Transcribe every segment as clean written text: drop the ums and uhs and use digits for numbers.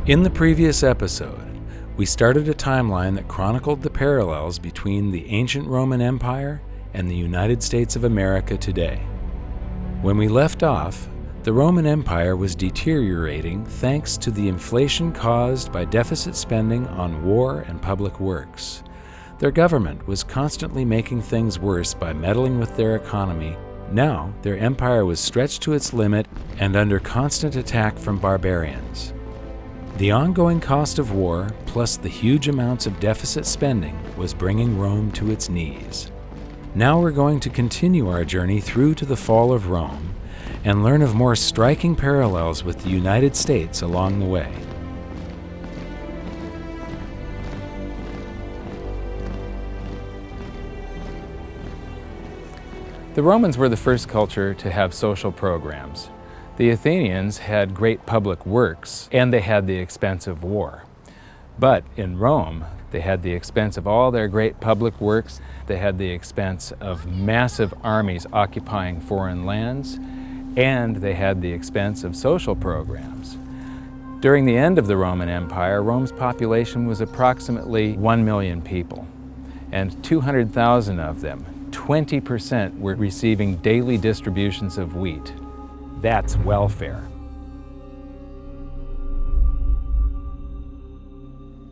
In the previous episode, we started a timeline that chronicled the parallels between the ancient Roman Empire and the United States of America today. When we left off, the Roman Empire was deteriorating thanks to the inflation caused by deficit spending on war and public works. Their government was constantly making things worse by meddling with their economy. Now, their empire was stretched to its limit and under constant attack from barbarians. The ongoing cost of war, plus the huge amounts of deficit spending, was bringing Rome to its knees. Now we're going to continue our journey through to the fall of Rome and learn of more striking parallels with the United States along the way. The Romans were the first culture to have social programs. The Athenians had great public works, and they had the expense of war. But in Rome, they had the expense of all their great public works. They had the expense of massive armies occupying foreign lands, and they had the expense of social programs. During the end of the Roman Empire, Rome's population was approximately 1 million people, and 200,000 of them, 20%, were receiving daily distributions of wheat. That's welfare.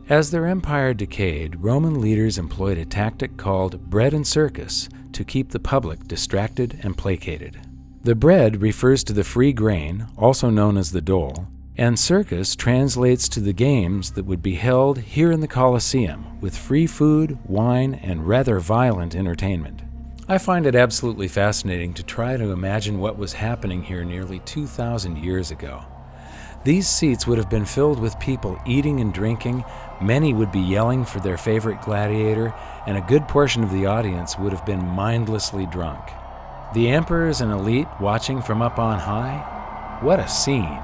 As their empire decayed, Roman leaders employed a tactic called bread and circus to keep the public distracted and placated. The bread refers to the free grain, also known as the dole, and circus translates to the games that would be held here in the Colosseum with free food, wine, and rather violent entertainment. I find it absolutely fascinating to try to imagine what was happening here nearly 2,000 years ago. These seats would have been filled with people eating and drinking, many would be yelling for their favorite gladiator, and a good portion of the audience would have been mindlessly drunk. The emperors and elite watching from up on high? What a scene!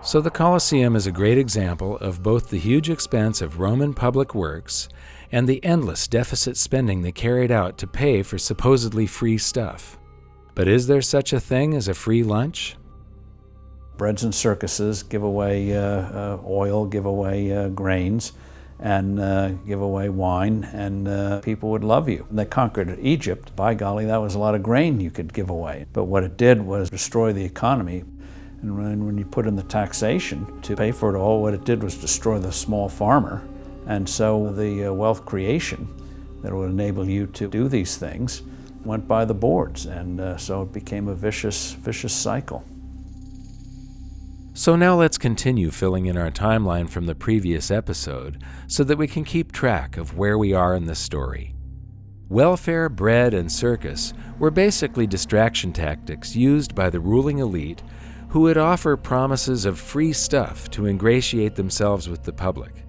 So the Colosseum is a great example of both the huge expense of Roman public works and the endless deficit spending they carried out to pay for supposedly free stuff. But is there such a thing as a free lunch? Breads and circuses give away oil, give away grains, and give away wine, and people would love you. They conquered Egypt. By golly, that was a lot of grain you could give away. But what it did was destroy the economy. And when you put in the taxation to pay for it all, what it did was destroy the small farmer. And so the wealth creation that would enable you to do these things went by the boards, and so it became a vicious cycle. So now let's continue filling in our timeline from the previous episode so that we can keep track of where we are in the story. Welfare, bread, and circus were basically distraction tactics used by the ruling elite who would offer promises of free stuff to ingratiate themselves with the public.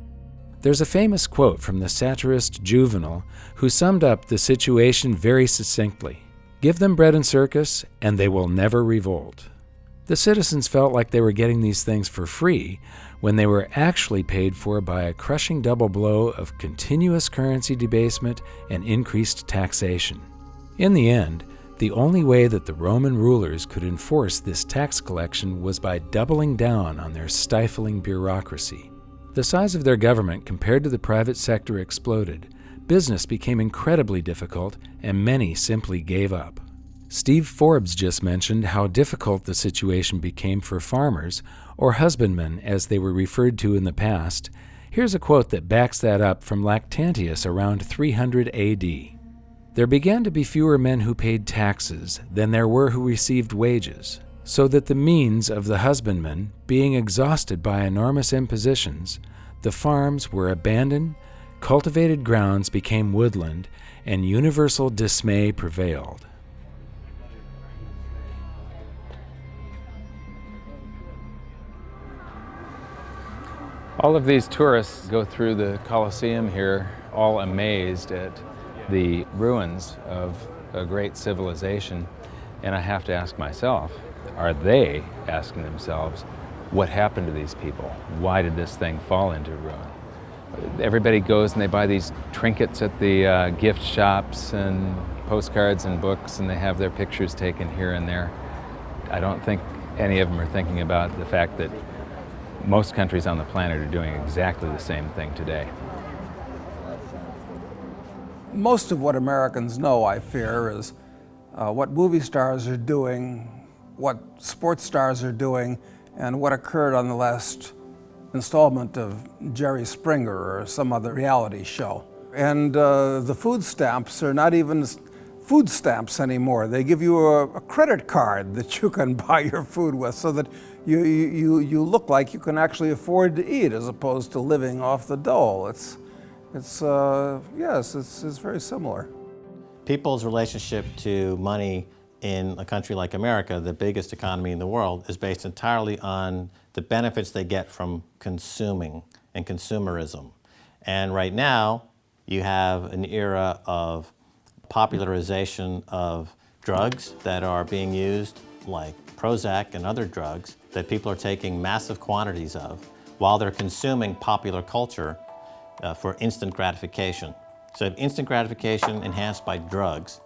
There's a famous quote from the satirist Juvenal who summed up the situation very succinctly. Give them bread and circus, and they will never revolt. The citizens felt like they were getting these things for free when they were actually paid for by a crushing double blow of continuous currency debasement and increased taxation. In the end, the only way that the Roman rulers could enforce this tax collection was by doubling down on their stifling bureaucracy. The size of their government compared to the private sector exploded. Business became incredibly difficult, and many simply gave up. Steve Forbes just mentioned how difficult the situation became for farmers, or husbandmen as they were referred to in the past. Here's a quote that backs that up from Lactantius around 300 AD. There began to be fewer men who paid taxes than there were who received wages, so that the means of the husbandman, being exhausted by enormous impositions, the farms were abandoned, cultivated grounds became woodland, and universal dismay prevailed. All of these tourists go through the Colosseum here, all amazed at the ruins of a great civilization, and I have to ask myself, are they asking themselves, what happened to these people? Why did this thing fall into ruin? Everybody goes and they buy these trinkets at the gift shops and postcards and books, and they have their pictures taken here and there. I don't think any of them are thinking about the fact that most countries on the planet are doing exactly the same thing today. Most of what Americans know, I fear, is what movie stars are doing, what sports stars are doing, and what occurred on the last installment of Jerry Springer or some other reality show. And the food stamps are not even food stamps anymore. They give you a credit card that you can buy your food with, so that you look like you can actually afford to eat as opposed to living off the dole. It's very similar. People's relationship to money in a country like America, the biggest economy in the world, is based entirely on the benefits they get from consuming and consumerism. And right now, you have an era of popularization of drugs that are being used, like Prozac and other drugs, that people are taking massive quantities of while they're consuming popular culture for instant gratification. So you have instant gratification enhanced by drugs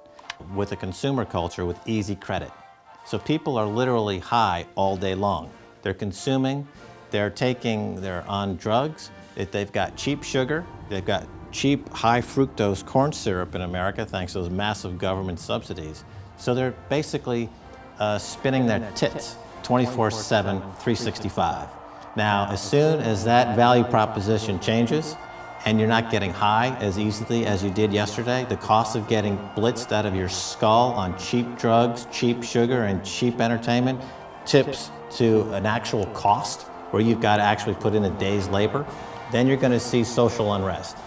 with a consumer culture with easy credit. So people are literally high all day long. They're consuming, they're on drugs, they've got cheap sugar, they've got cheap high fructose corn syrup in America thanks to those massive government subsidies. So they're basically spinning their tits 24/7, 365. Now, as soon as that value proposition changes and you're not getting high as easily as you did yesterday, the cost of getting blitzed out of your skull on cheap drugs, cheap sugar, and cheap entertainment tips to an actual cost where you've got to actually put in a day's labor, then you're going to see social unrest.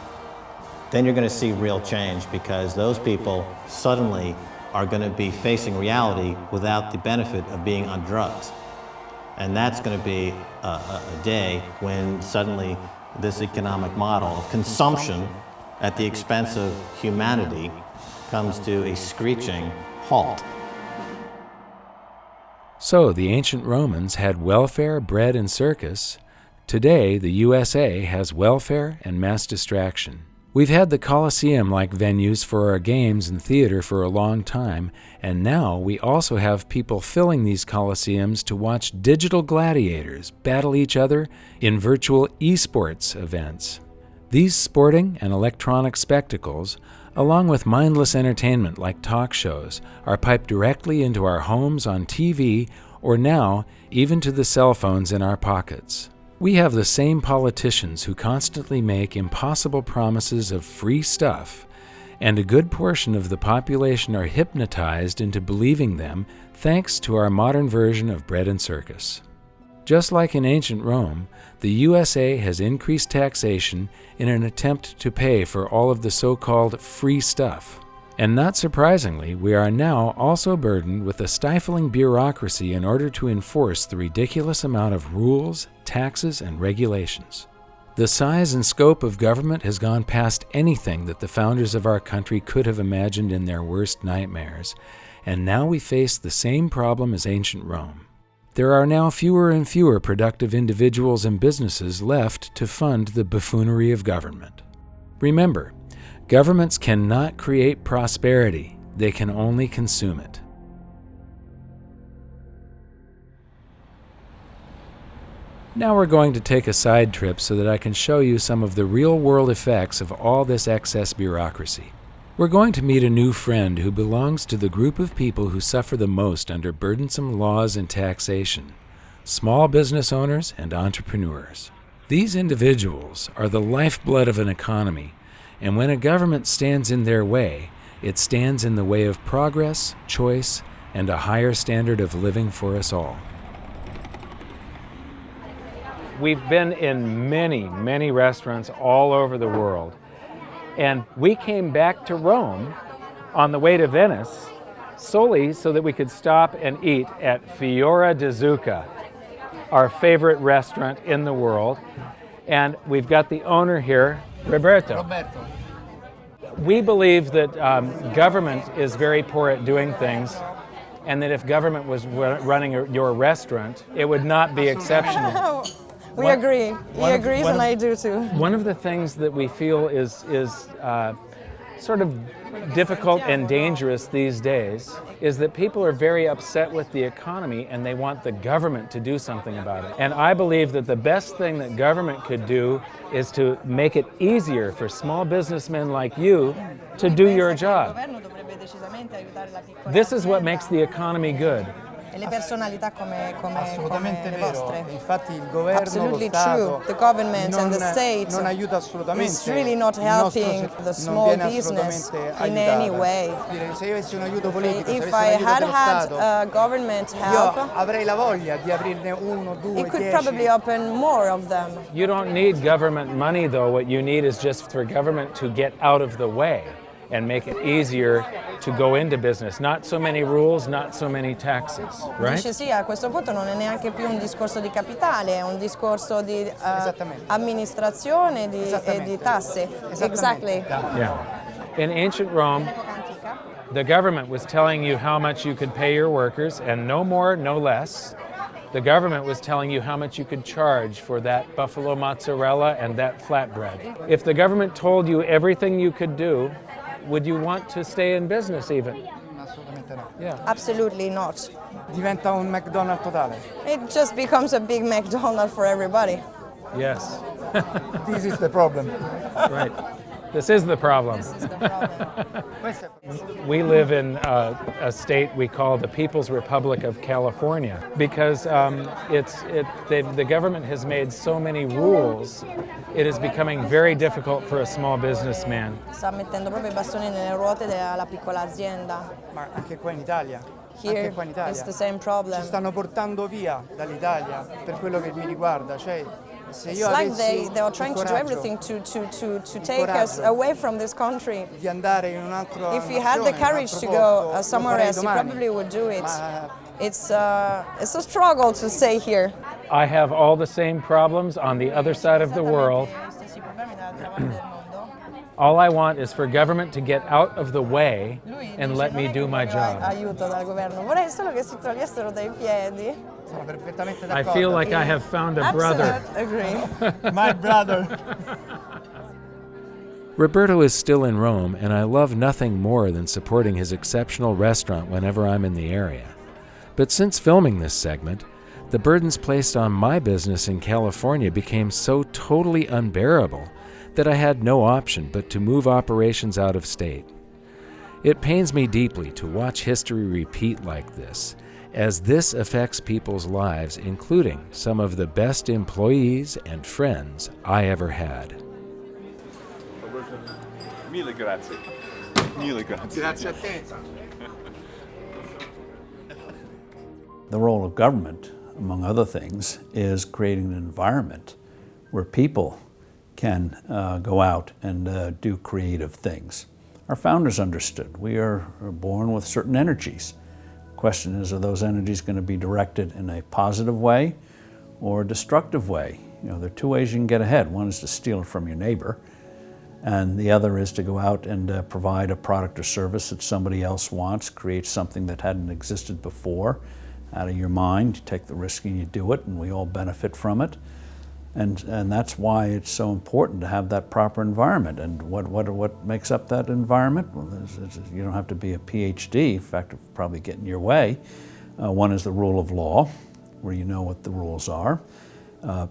Then you're going to see real change, because those people suddenly are going to be facing reality without the benefit of being on drugs. And that's going to be a day when suddenly this economic model of consumption at the expense of humanity comes to a screeching halt. So the ancient Romans had welfare, bread, and circus. Today, the USA has welfare and mass distraction. We've had the Colosseum-like venues for our games and theater for a long time, and now we also have people filling these Colosseums to watch digital gladiators battle each other in virtual esports events. These sporting and electronic spectacles, along with mindless entertainment like talk shows, are piped directly into our homes on TV, or now even to the cell phones in our pockets. We have the same politicians who constantly make impossible promises of free stuff, and a good portion of the population are hypnotized into believing them thanks to our modern version of bread and circus. Just like in ancient Rome, the USA has increased taxation in an attempt to pay for all of the so-called free stuff. And not surprisingly, we are now also burdened with a stifling bureaucracy in order to enforce the ridiculous amount of rules, taxes, and regulations. The size and scope of government has gone past anything that the founders of our country could have imagined in their worst nightmares, and now we face the same problem as ancient Rome. There are now fewer and fewer productive individuals and businesses left to fund the buffoonery of government. Remember, governments cannot create prosperity, they can only consume it. Now we're going to take a side trip so that I can show you some of the real-world effects of all this excess bureaucracy. We're going to meet a new friend who belongs to the group of people who suffer the most under burdensome laws and taxation: small business owners and entrepreneurs. These individuals are the lifeblood of an economy, and when a government stands in their way, it stands in the way of progress, choice, and a higher standard of living for us all. We've been in many, many restaurants all over the world, and we came back to Rome on the way to Venice solely so that we could stop and eat at Fiora di Zucca, our favorite restaurant in the world. And we've got the owner here, Roberto. We believe that government is very poor at doing things, and that if government was running your restaurant, it would not be exceptional. We agree. He agrees, and I do too. One of the things that we feel is sort of difficult and dangerous these days is that people are very upset with the economy and they want the government to do something about it. And I believe that the best thing that government could do is to make it easier for small businessmen like you to do your job. This is what makes the economy good. E le personalità come Assolutamente le vero. vostre. Infatti il governo, Absolutely lo Stato true. The government and the state non aiuta assolutamente. is really not Il nostro helping the non small viene business assolutamente in aiutata. any way. Dire, se io avessi un aiuto politico, se If avessi un I aiuto had dello had Stato, government io help, avrei la voglia di aprirne uno, due, it could 10. probably open more of them. You don't need government money, though. What you need is just for government to get out of the way and make it easier to go into business. Not so many rules, not so many taxes, right? Dice sì, a questo punto non è neanche più un discorso di capitale, è un discorso di amministrazione e di tasse. Exactly. Yeah. In ancient Rome, the government was telling you how much you could pay your workers, and no more, no less. The government was telling you how much you could charge for that buffalo mozzarella and that flatbread. If the government told you everything you could do, would you want to stay in business even? Assolutamente no. Yeah. Absolutely not. Diventa un McDonald's totale. It just becomes a big McDonald's for everybody. Yes. This is the problem. Right. This is the problem. Questo è- We live in a state we call the People's Republic of California because the government has made so many rules, it is becoming very difficult for a small businessman. Sta mettendo proprio i bastoni nelle ruote della piccola azienda. Ma anche qua in Italia. Here Anche qua in Italia. it's the same problem. Ci stanno portando via dall'Italia per quello che mi riguarda. Cioè, se It's io like avessi they are il trying to do coraggio everything to take us coraggio away from this country. di andare in un altro If you had the courage to go somewhere else, you probably would do it. Ma It's a struggle to stay here. I have all the same problems on the other side of the world. All I want is for government to get out of the way and let me do my job. Aiuto dal governo. Vorrei solo che si togliessero dai piedi. sono perfettamente I d'accordo. feel like I have found a brother. Absolutely agree. My brother. Roberto is still in Rome, and I love nothing more than supporting his exceptional restaurant whenever I'm in the area. But since filming this segment, the burdens placed on my business in California became so totally unbearable that I had no option but to move operations out of state. It pains me deeply to watch history repeat like this, as this affects people's lives, including some of the best employees and friends I ever had. Mille grazie. Mille grazie. Grazie a te. The role of government, among other things, is creating an environment where people can go out and do creative things. Our founders understood we are born with certain energies. The question is, are those energies going to be directed in a positive way or a destructive way? You know, there are two ways you can get ahead. One is to steal it from your neighbor, and the other is to go out and provide a product or service that somebody else wants, create something that hadn't existed before out of your mind. You take the risk and you do it, and we all benefit from it. And that's why it's so important to have that proper environment. And what makes up that environment? Well, you don't have to be a PhD. In fact, it'll probably get in your way. One is the rule of law, where you know what the rules are.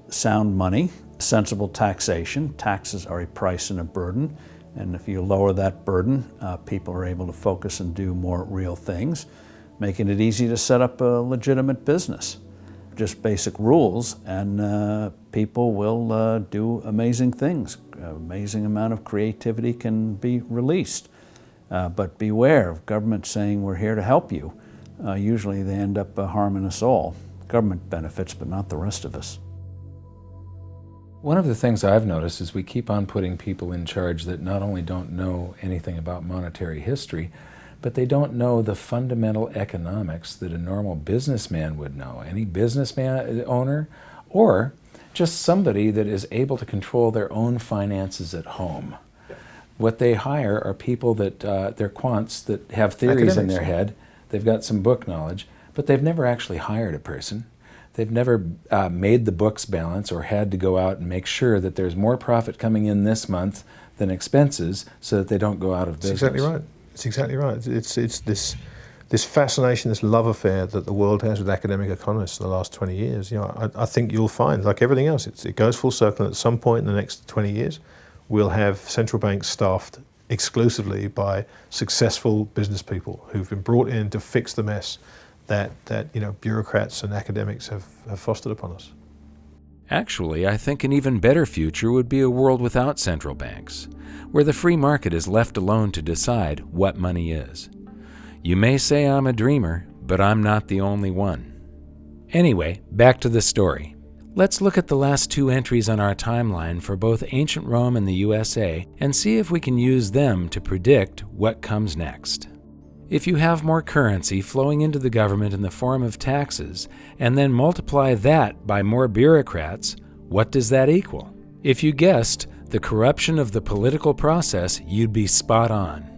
Sound money, sensible taxation. Taxes are a price and a burden. And if you lower that burden, people are able to focus and do more real things, making it easy to set up a legitimate business. Just basic rules, and people will do amazing things. Amazing amount of creativity can be released. But beware of government saying we're here to help you. Usually they end up harming us all. Government benefits, but not the rest of us. One of the things I've noticed is we keep on putting people in charge that not only don't know anything about monetary history, but they don't know the fundamental economics that a normal businessman would know. Any businessman owner, or just somebody that is able to control their own finances at home. What they hire are people that, they're quants that have theories in their head. They've got some book knowledge, but they've never actually hired a person. They've never made the books balance or had to go out and make sure that there's more profit coming in this month than expenses so that they don't go out of business. That's exactly right. It's exactly right. It's this fascination, this love affair that the world has with academic economists in the last 20 years. You know, I think you'll find, like everything else, it goes full circle. And at some point in the next 20 years, we'll have central banks staffed exclusively by successful business people who've been brought in to fix the mess that you know, bureaucrats and academics have fostered upon us. Actually, I think an even better future would be a world without central banks, where the free market is left alone to decide what money is. You may say I'm a dreamer, but I'm not the only one. Anyway, back to the story. Let's look at the last 2 entries on our timeline for both ancient Rome and the USA and see if we can use them to predict what comes next. If you have more currency flowing into the government in the form of taxes, and then multiply that by more bureaucrats, what does that equal? If you guessed the corruption of the political process, you'd be spot on.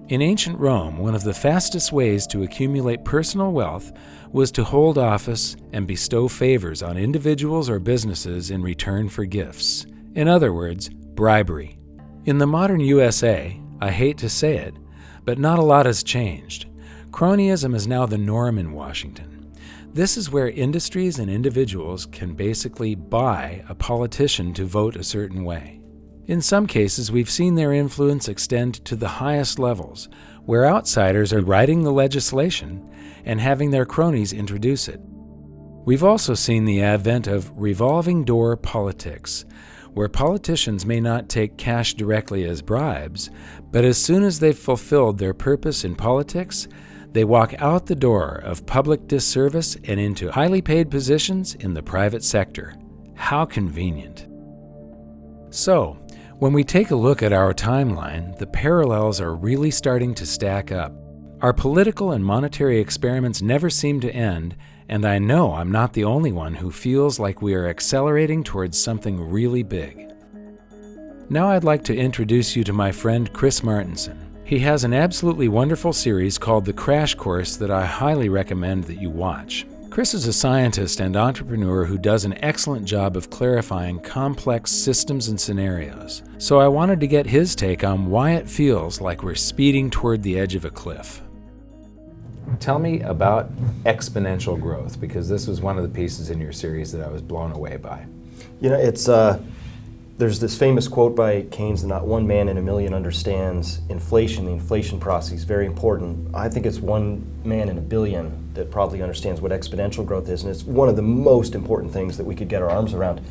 In ancient Rome, one of the fastest ways to accumulate personal wealth was to hold office and bestow favors on individuals or businesses in return for gifts. In other words, bribery. In the modern USA, I hate to say it, but not a lot has changed. Cronyism is now the norm in Washington. This is where industries and individuals can basically buy a politician to vote a certain way. In some cases, we've seen their influence extend to the highest levels, where outsiders are writing the legislation and having their cronies introduce it. We've also seen the advent of revolving door politics, where politicians may not take cash directly as bribes, but as soon as they've fulfilled their purpose in politics, they walk out the door of public disservice and into highly paid positions in the private sector. How convenient. So, when we take a look at our timeline, the parallels are really starting to stack up. Our political and monetary experiments never seem to end, and I know I'm not the only one who feels like we are accelerating towards something really big. Now I'd like to introduce you to my friend Chris Martenson. He has an absolutely wonderful series called The Crash Course that I highly recommend that you watch. Chris is a scientist and entrepreneur who does an excellent job of clarifying complex systems and scenarios. So I wanted to get his take on why it feels like we're speeding toward the edge of a cliff. Tell me about exponential growth, because this was one of the pieces in your series that I was blown away by. You know, it's there's this famous quote by Keynes that not one man in a million understands inflation. The inflation process is very important. I think it's one man in a billion that probably understands what exponential growth is, and it's one of the most important things that we could get our arms around.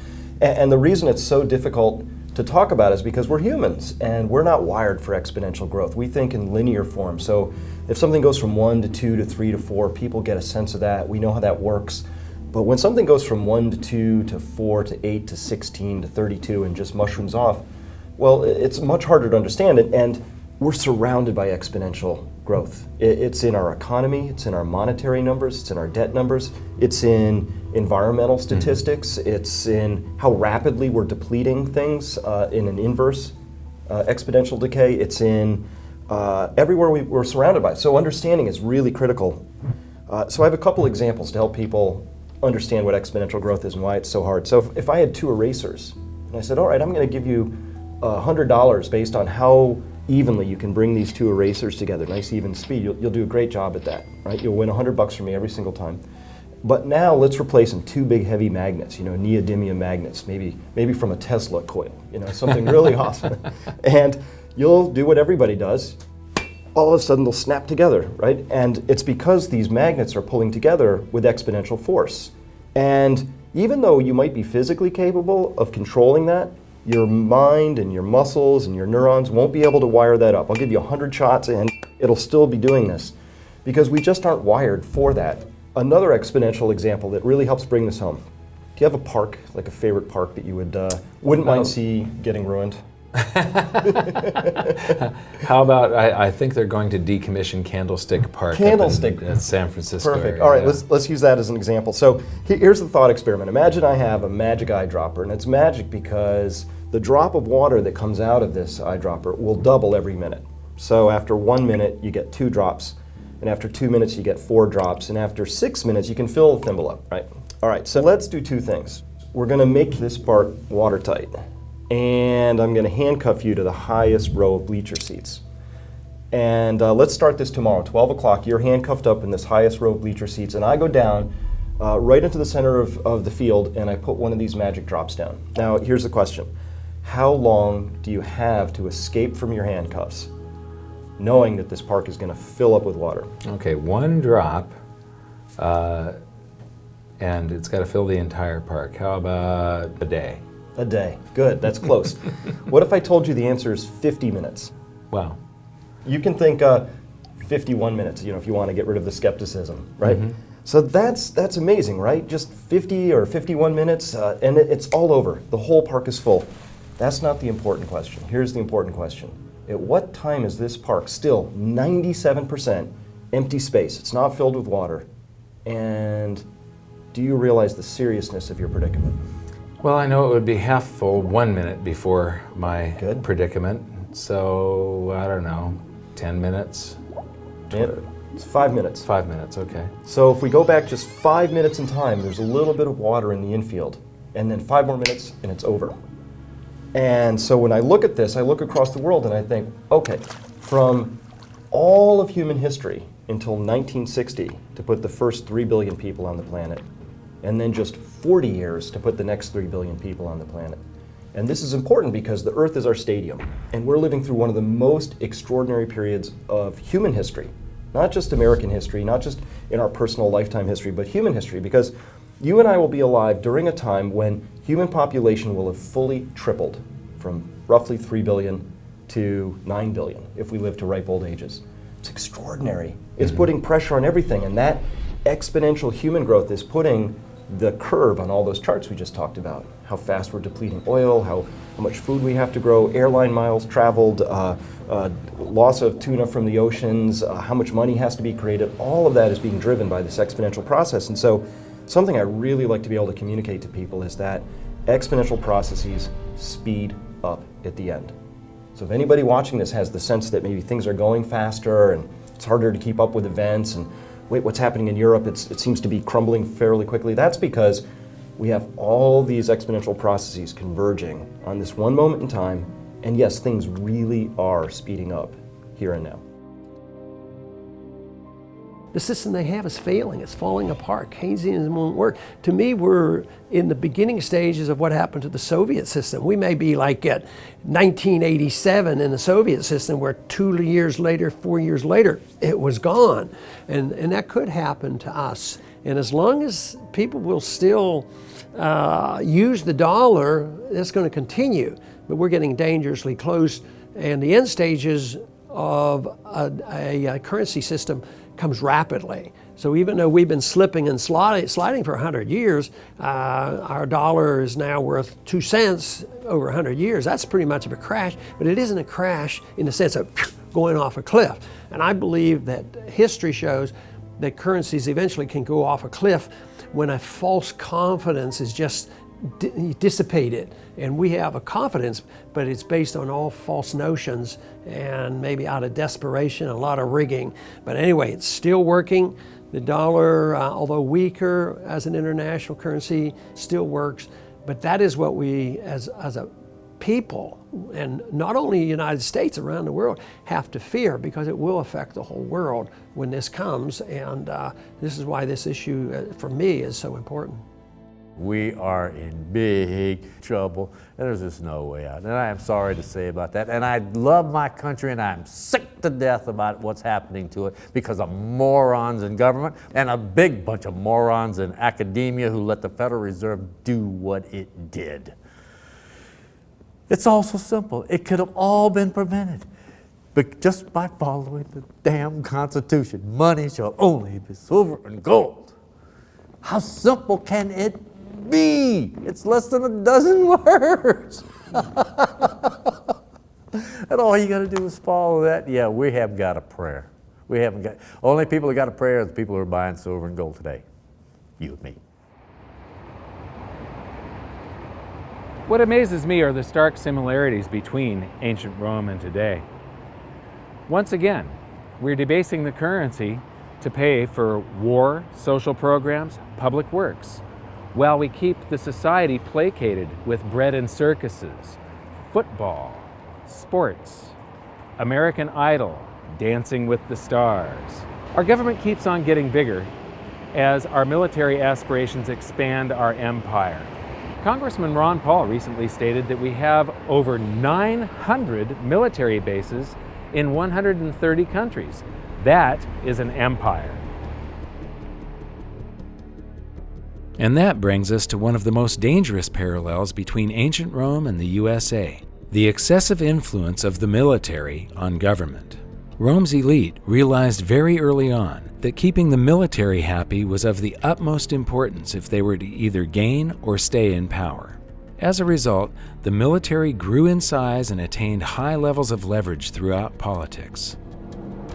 And the reason it's so difficult to talk about is because we're humans, and we're not wired for exponential growth. We think in linear form. So if something goes from 1 to 2 to 3 to 4, people get a sense of that. We know how that works. But when something goes from 1 to 2 to 4 to 8 to 16 to 32 and just mushrooms off, well, it's much harder to understand it, and we're surrounded by exponential growth. It's in our economy, it's in our monetary numbers, it's in our debt numbers, it's in environmental statistics, it's in how rapidly we're depleting things in an inverse exponential decay, it's in everywhere we're surrounded by it. So understanding is really critical. So I have a couple examples to help people understand what exponential growth is and why it's so hard. So if I had 2 erasers, and I said, all right, I'm going to give you $100 based on how evenly you can bring these 2 erasers together, nice even speed, you'll do a great job at that, right? You'll win $100 from me every single time. But now let's replace them 2 big heavy magnets, you know, neodymium magnets, maybe from a Tesla coil, you know, something really awesome. And you'll do what everybody does. All of a sudden they'll snap together, right? And it's because these magnets are pulling together with exponential force. And even though you might be physically capable of controlling that, your mind and your muscles and your neurons won't be able to wire that up. I'll give you 100 shots and it'll still be doing this because we just aren't wired for that. Another exponential example that really helps bring this home. Do you have a park, like a favorite park that you wouldn't mind see getting ruined? How about, I think they're going to decommission Candlestick Park Candlestick. in San Francisco. Perfect. Area. All right, let's use that as an example. So here's the thought experiment. Imagine I have a magic eyedropper, and it's magic because the drop of water that comes out of this eyedropper will double every minute. So after 1 minute, you get 2 drops, and after 2 minutes, you get 4 drops, and after 6 minutes, you can fill the thimble up, right? All right, so let's do 2 things. We're going to make this part watertight. and I'm going to handcuff you to the highest row of bleacher seats. And let's start this tomorrow, 12 o'clock. You're handcuffed up in this highest row of bleacher seats, and I go down right into the center of the field, and I put one of these magic drops down. Now, here's the question. How long do you have to escape from your handcuffs, knowing that this park is going to fill up with water? Okay, one drop, and it's got to fill the entire park. How about a day? A day. Good, that's close. What if I told you the answer is 50 minutes? Wow. You can think 51 minutes, if you want to get rid of the skepticism, right? Mm-hmm. So that's amazing, right? Just 50 or 51 minutes, and it's all over. The whole park is full. That's not the important question. Here's the important question. At what time is this park still 97% empty space? It's not filled with water. And do you realize the seriousness of your predicament? Well, I know it would be half full 1 minute before my predicament. So, I don't know, 10 minutes? It's 5 minutes. 5 minutes, okay. So if we go back just 5 minutes in time, there's a little bit of water in the infield. And then 5 more minutes and it's over. And so when I look at this, I look across the world and I think, okay, from all of human history until 1960 to put the first 3 billion people on the planet, and then just 40 years to put the next 3 billion people on the planet. And this is important because the Earth is our stadium, and we're living through one of the most extraordinary periods of human history. Not just American history, not just in our personal lifetime history, but human history, because you and I will be alive during a time when human population will have fully tripled from roughly 3 billion to 9 billion if we live to ripe old ages. It's extraordinary. It's putting pressure on everything, and that exponential human growth is putting the curve on all those charts we just talked about. How fast we're depleting oil, how much food we have to grow, airline miles traveled, loss of tuna from the oceans, how much money has to be created. All of that is being driven by this exponential process. And so something I really like to be able to communicate to people is that exponential processes speed up at the end. So if anybody watching this has the sense that maybe things are going faster and it's harder to keep up with events, and wait, what's happening in Europe, it seems to be crumbling fairly quickly, that's because we have all these exponential processes converging on this one moment in time, and yes, things really are speeding up here and now. The system they have is failing, it's falling apart. Keynesianism won't work. To me, we're in the beginning stages of what happened to the Soviet system. We may be like at 1987 in the Soviet system, where 2 years later, 4 years later, it was gone. And that could happen to us. And as long as people will still use the dollar, that's going to continue. But we're getting dangerously close. And the end stages of a currency system comes rapidly. So even though we've been slipping and sliding for 100 years, our dollar is now worth 2 cents over 100 years. That's pretty much of a crash, but it isn't a crash in the sense of going off a cliff. And I believe that history shows that currencies eventually can go off a cliff when a false confidence is just dissipated. And we have a confidence, but it's based on all false notions and maybe out of desperation, a lot of rigging. But anyway, it's still working. The dollar, although weaker as an international currency, still works. But that is what we, as a people, and not only the United States, around the world, have to fear, because it will affect the whole world when this comes. And this is why this issue, for me, is so important. We are in big trouble, and there's just no way out. And I am sorry to say about that. And I love my country, and I'm sick to death about what's happening to it because of morons in government and a big bunch of morons in academia who let the Federal Reserve do what it did. It's all so simple. It could have all been prevented, but just by following the damn Constitution. Money shall only be silver and gold. How simple can it be? It's less than a dozen words. And all you got to do is follow that. Yeah, we have got a prayer. We haven't got, only people who got a prayer are the people who are buying silver and gold today. You and me. What amazes me are the stark similarities between ancient Rome and today. Once again, we're debasing the currency to pay for war, social programs, public works, while we keep the society placated with bread and circuses, football, sports, American Idol, Dancing with the Stars. Our government keeps on getting bigger as our military aspirations expand our empire. Congressman Ron Paul recently stated that we have over 900 military bases in 130 countries. That is an empire. And that brings us to one of the most dangerous parallels between ancient Rome and the USA, the excessive influence of the military on government. Rome's elite realized very early on that keeping the military happy was of the utmost importance if they were to either gain or stay in power. As a result, the military grew in size and attained high levels of leverage throughout politics.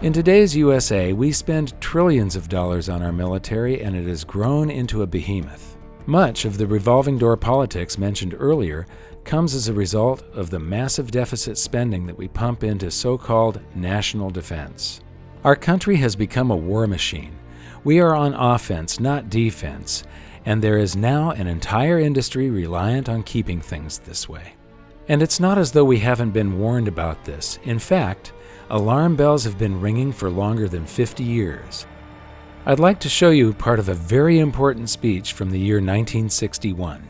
In today's USA, we spend trillions of dollars on our military, and it has grown into a behemoth. Much of the revolving door politics mentioned earlier comes as a result of the massive deficit spending that we pump into so-called national defense. Our country has become a war machine. We are on offense, not defense, and there is now an entire industry reliant on keeping things this way. And it's not as though we haven't been warned about this. In fact, alarm bells have been ringing for longer than 50 years. I'd like to show you part of a very important speech from the year 1961.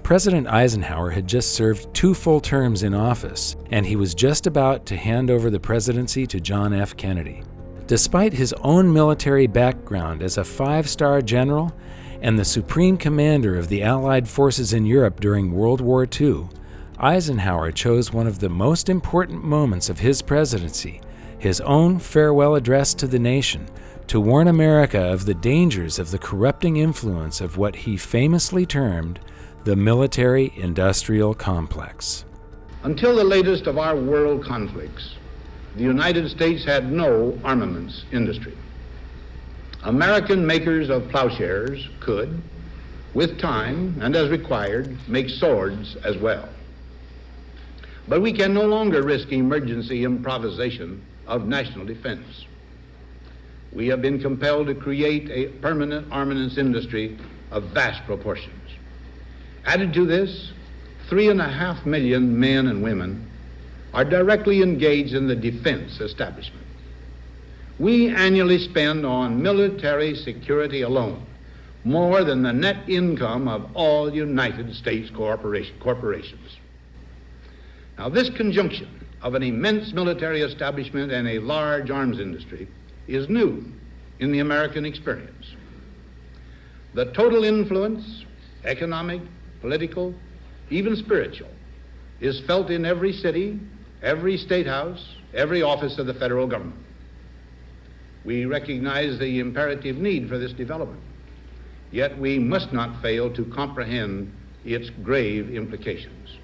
President Eisenhower had just served 2 full terms in office, and he was just about to hand over the presidency to John F. Kennedy. Despite his own military background as a 5-star general and the supreme commander of the Allied forces in Europe during World War II, Eisenhower chose one of the most important moments of his presidency, his own farewell address to the nation, to warn America of the dangers of the corrupting influence of what he famously termed the military-industrial complex. Until the latest of our world conflicts, the United States had no armaments industry. American makers of plowshares could, with time and as required, make swords as well. But we can no longer risk emergency improvisation of national defense. We have been compelled to create a permanent armaments industry of vast proportions. Added to this, 3.5 million men and women are directly engaged in the defense establishment. We annually spend on military security alone more than the net income of all United States corporations. Now, this conjunction of an immense military establishment and a large arms industry is new in the American experience. The total influence, economic, political, even spiritual, is felt in every city, every state house, every office of the federal government. We recognize the imperative need for this development, yet we must not fail to comprehend its grave implications.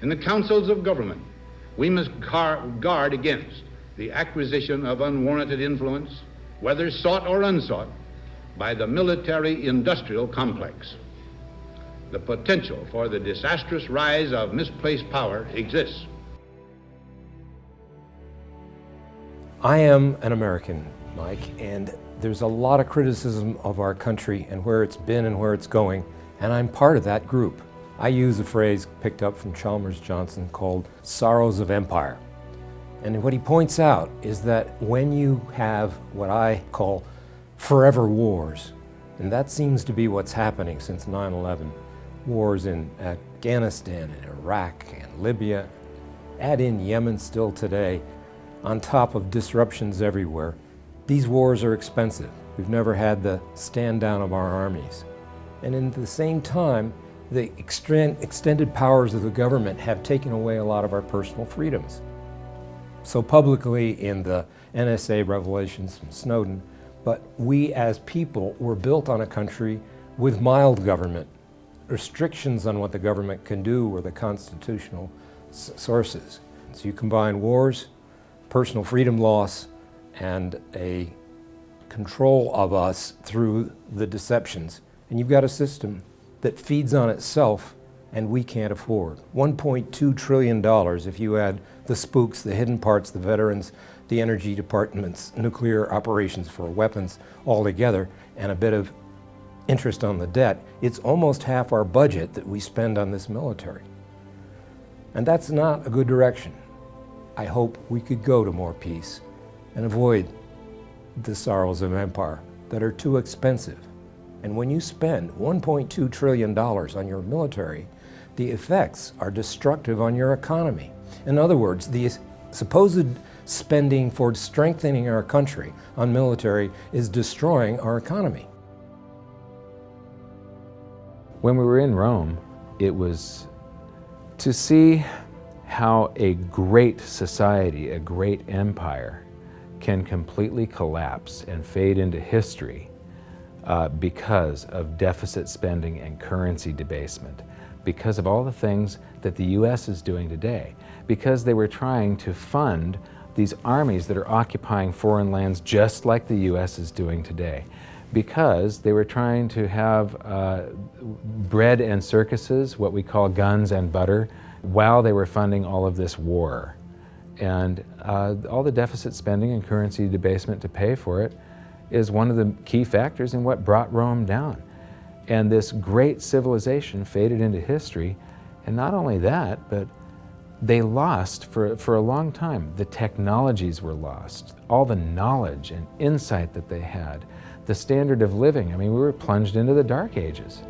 In the councils of government, we must guard against the acquisition of unwarranted influence, whether sought or unsought, by the military-industrial complex. The potential for the disastrous rise of misplaced power exists. I am an American, Mike, and there's a lot of criticism of our country and where it's been and where it's going, and I'm part of that group. I use a phrase picked up from Chalmers Johnson called sorrows of empire. And what he points out is that when you have what I call forever wars, and that seems to be what's happening since 9/11, wars in Afghanistan and Iraq and Libya, add in Yemen still today, on top of disruptions everywhere. These wars are expensive. We've never had the stand down of our armies. And at the same time, the extended powers of the government have taken away a lot of our personal freedoms. So publicly in the NSA revelations from Snowden, but we as people were built on a country with mild government. Restrictions on what the government can do were the constitutional sources. So you combine wars, personal freedom loss, and a control of us through the deceptions, and you've got a system that feeds on itself and we can't afford. $1.2 trillion if you add the spooks, the hidden parts, the veterans, the energy department's nuclear operations for weapons all together, and a bit of interest on the debt. It's almost half our budget that we spend on this military. And that's not a good direction. I hope we could go to more peace and avoid the sorrows of empire that are too expensive. And when you spend $1.2 trillion on your military, the effects are destructive on your economy. In other words, the supposed spending for strengthening our country on military is destroying our economy. When we were in Rome, it was to see how a great society, a great empire, can completely collapse and fade into history because of deficit spending and currency debasement, because of all the things that the U.S. is doing today, because they were trying to fund these armies that are occupying foreign lands just like the U.S. is doing today, because they were trying to have bread and circuses, what we call guns and butter, while they were funding all of this war. And all the deficit spending and currency debasement to pay for it is one of the key factors in what brought Rome down. And this great civilization faded into history, and not only that, but they lost for a long time. The technologies were lost, all the knowledge and insight that they had, the standard of living. I mean, we were plunged into the Dark Ages.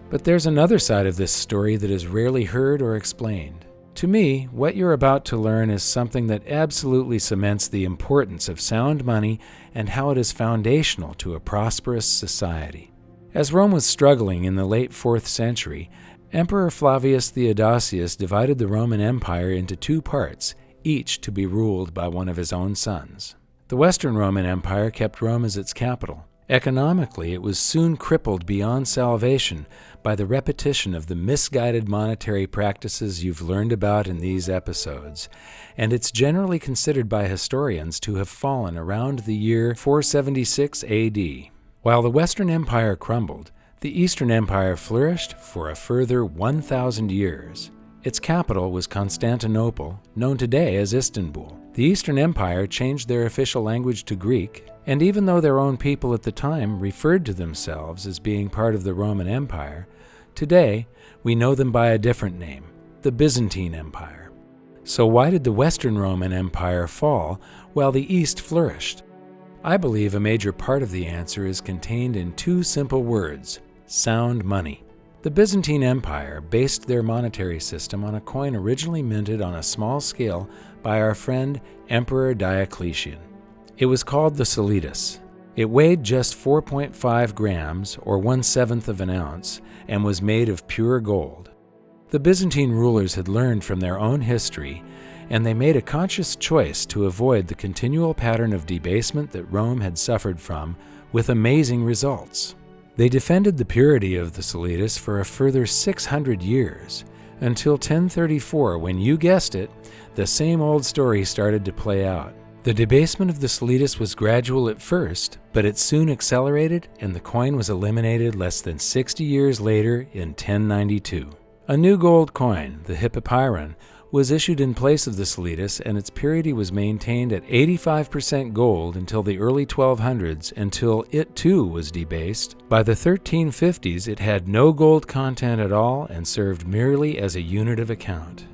But there's another side of this story that is rarely heard or explained. To me, what you're about to learn is something that absolutely cements the importance of sound money and how it is foundational to a prosperous society. As Rome was struggling in the late 4th century, Emperor Flavius Theodosius divided the Roman Empire into two parts, each to be ruled by one of his own sons. The Western Roman Empire kept Rome as its capital. Economically, it was soon crippled beyond salvation by the repetition of the misguided monetary practices you've learned about in these episodes, and it's generally considered by historians to have fallen around the year 476 AD. While the Western Empire crumbled, the Eastern Empire flourished for a further 1,000 years. Its capital was Constantinople, known today as Istanbul. The Eastern Empire changed their official language to Greek, and even though their own people at the time referred to themselves as being part of the Roman Empire, today we know them by a different name, the Byzantine Empire. So why did the Western Roman Empire fall while the East flourished? I believe a major part of the answer is contained in two simple words: sound money. The Byzantine Empire based their monetary system on a coin originally minted on a small scale by our friend Emperor Diocletian. It was called the solitus. It weighed just 4.5 grams, or 1/7 of an ounce, and was made of pure gold. The Byzantine rulers had learned from their own history, and they made a conscious choice to avoid the continual pattern of debasement that Rome had suffered from, with amazing results. They defended the purity of the solitus for a further 600 years, until 1034, when, you guessed it, the same old story started to play out. The debasement of the solitus was gradual at first, but it soon accelerated, and the coin was eliminated less than 60 years later in 1092. A new gold coin, the hippopyron, was issued in place of the solitus, and its purity was maintained at 85% gold until the early 1200s, until it too was debased. By the 1350s, it had no gold content at all and served merely as a unit of account.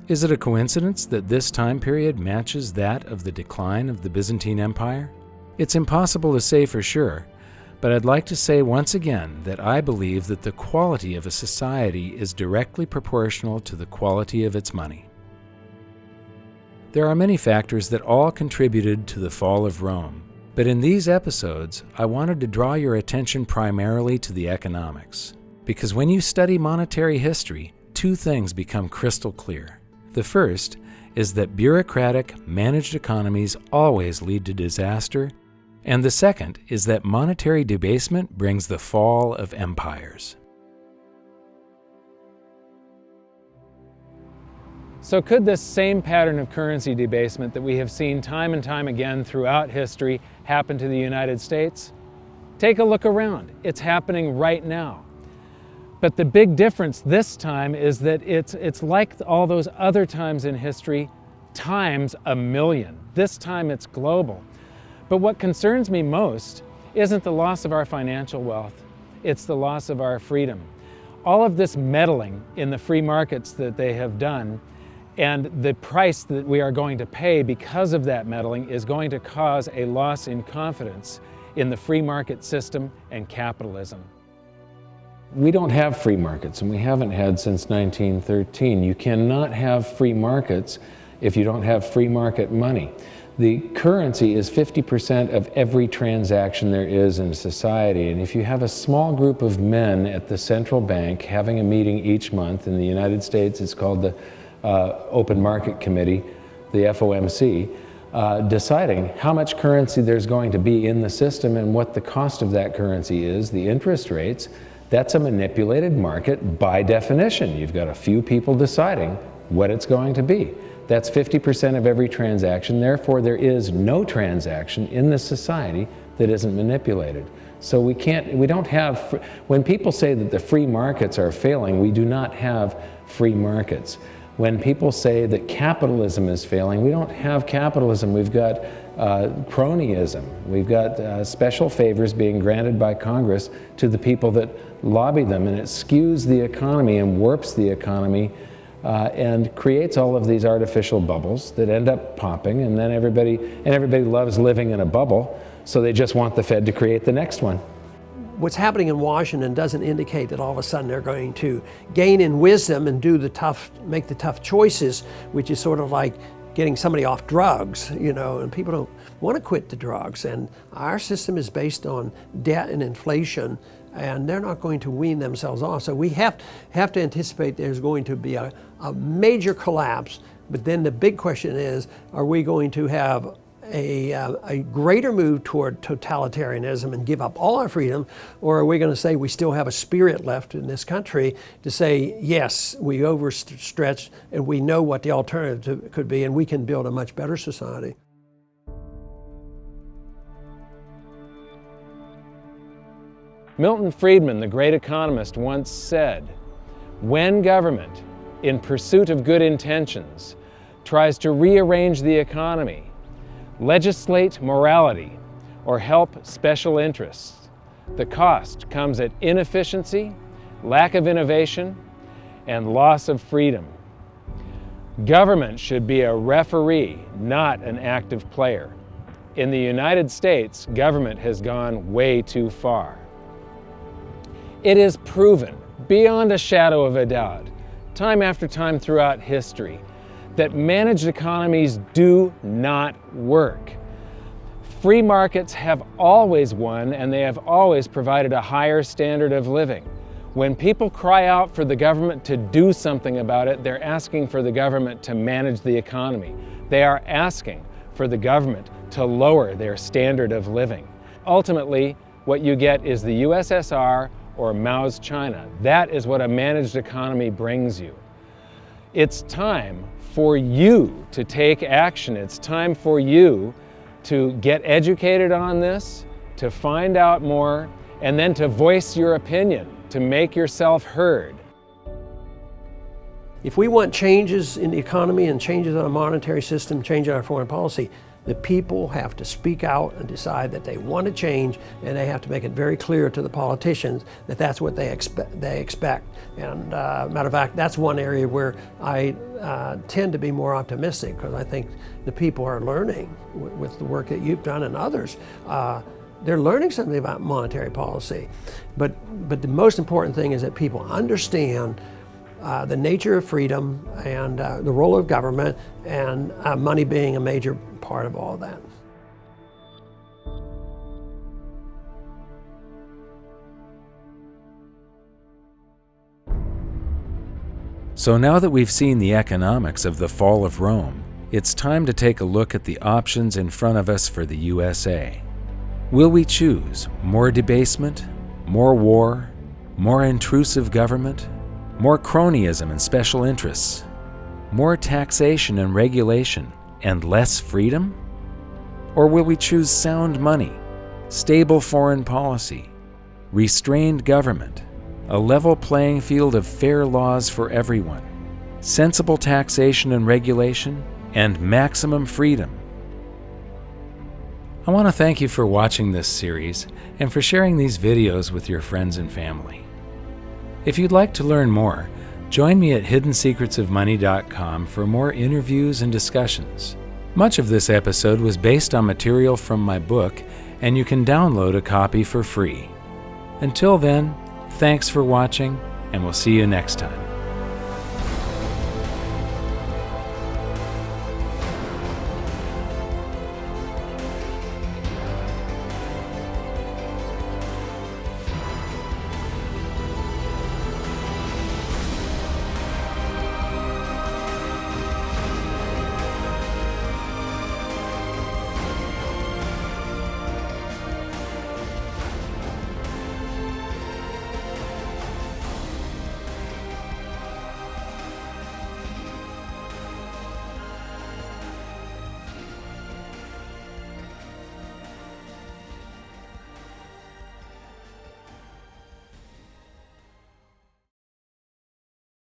Is it a coincidence that this time period matches that of the decline of the Byzantine Empire? It's impossible to say for sure, but I'd like to say once again that I believe that the quality of a society is directly proportional to the quality of its money. There are many factors that all contributed to the fall of Rome, but in these episodes, I wanted to draw your attention primarily to the economics. Because when you study monetary history, two things become crystal clear. The first is that bureaucratic, managed economies always lead to disaster, and the second is that monetary debasement brings the fall of empires. So could this same pattern of currency debasement that we have seen time and time again throughout history happen to the United States? Take a look around. It's happening right now. But the big difference this time is that it's like all those other times in history, times 1,000,000. This time it's global. But what concerns me most isn't the loss of our financial wealth, it's the loss of our freedom. All of this meddling in the free markets that they have done and the price that we are going to pay because of that meddling is going to cause a loss in confidence in the free market system and capitalism. We don't have free markets, and we haven't had since 1913. You cannot have free markets if you don't have free market money. The currency is 50% of every transaction there is in society, and if you have a small group of men at the central bank having a meeting each month, in the United States it's called the Open Market Committee, the FOMC, deciding how much currency there's going to be in the system and what the cost of that currency is, the interest rates, that's a manipulated market by definition. You've got a few people deciding what it's going to be. That's 50% of every transaction. Therefore, there is no transaction in this society that isn't manipulated. So we don't have, when people say that the free markets are failing, we do not have free markets. When people say that capitalism is failing, we don't have capitalism. We've got cronyism. We've got special favors being granted by Congress to the people that lobby them, and it skews the economy and warps the economy and creates all of these artificial bubbles that end up popping, and then everybody loves living in a bubble, so they just want the Fed to create the next one. What's happening in Washington doesn't indicate that all of a sudden they're going to gain in wisdom and make the tough choices, which is sort of like getting somebody off drugs, you know, and people don't want to quit the drugs. And our system is based on debt and inflation, and they're not going to wean themselves off. So we have to anticipate there's going to be a major collapse. But then the big question is, are we going to have a greater move toward totalitarianism and give up all our freedom, or are we going to say we still have a spirit left in this country to say, yes, we overstretched and we know what the alternative could be, and we can build a much better society? Milton Friedman, the great economist, once said, "When government, in pursuit of good intentions, tries to rearrange the economy, legislate morality, or help special interests, the cost comes at inefficiency, lack of innovation, and loss of freedom. Government should be a referee, not an active player. In the United States, government has gone way too far." It is proven, beyond a shadow of a doubt, time after time throughout history, that managed economies do not work. Free markets have always won, and they have always provided a higher standard of living. When people cry out for the government to do something about it, they're asking for the government to manage the economy. They are asking for the government to lower their standard of living. Ultimately, what you get is the USSR or Mao's China. That is what a managed economy brings you. It's time for you to take action. It's time for you to get educated on this, to find out more, and then to voice your opinion, to make yourself heard. If we want changes in the economy and changes in our monetary system, change in our foreign policy, the people have to speak out and decide that they want to change, and they have to make it very clear to the politicians that that's what they expect. And matter of fact, that's one area where I tend to be more optimistic, because I think the people are learning with the work that you've done and others. They're learning something about monetary policy. But the most important thing is that people understand the nature of freedom and the role of government, and money being a major part of all that. So now that we've seen the economics of the fall of Rome, it's time to take a look at the options in front of us for the USA. Will we choose more debasement, more war, more intrusive government, more cronyism and special interests, more taxation and regulation, and less freedom? Or will we choose sound money, stable foreign policy, restrained government, a level playing field of fair laws for everyone, sensible taxation and regulation, and maximum freedom? I want to thank you for watching this series and for sharing these videos with your friends and family. If you'd like to learn more, join me at hiddensecretsofmoney.com for more interviews and discussions. Much of this episode was based on material from my book, and you can download a copy for free. Until then, thanks for watching, and we'll see you next time.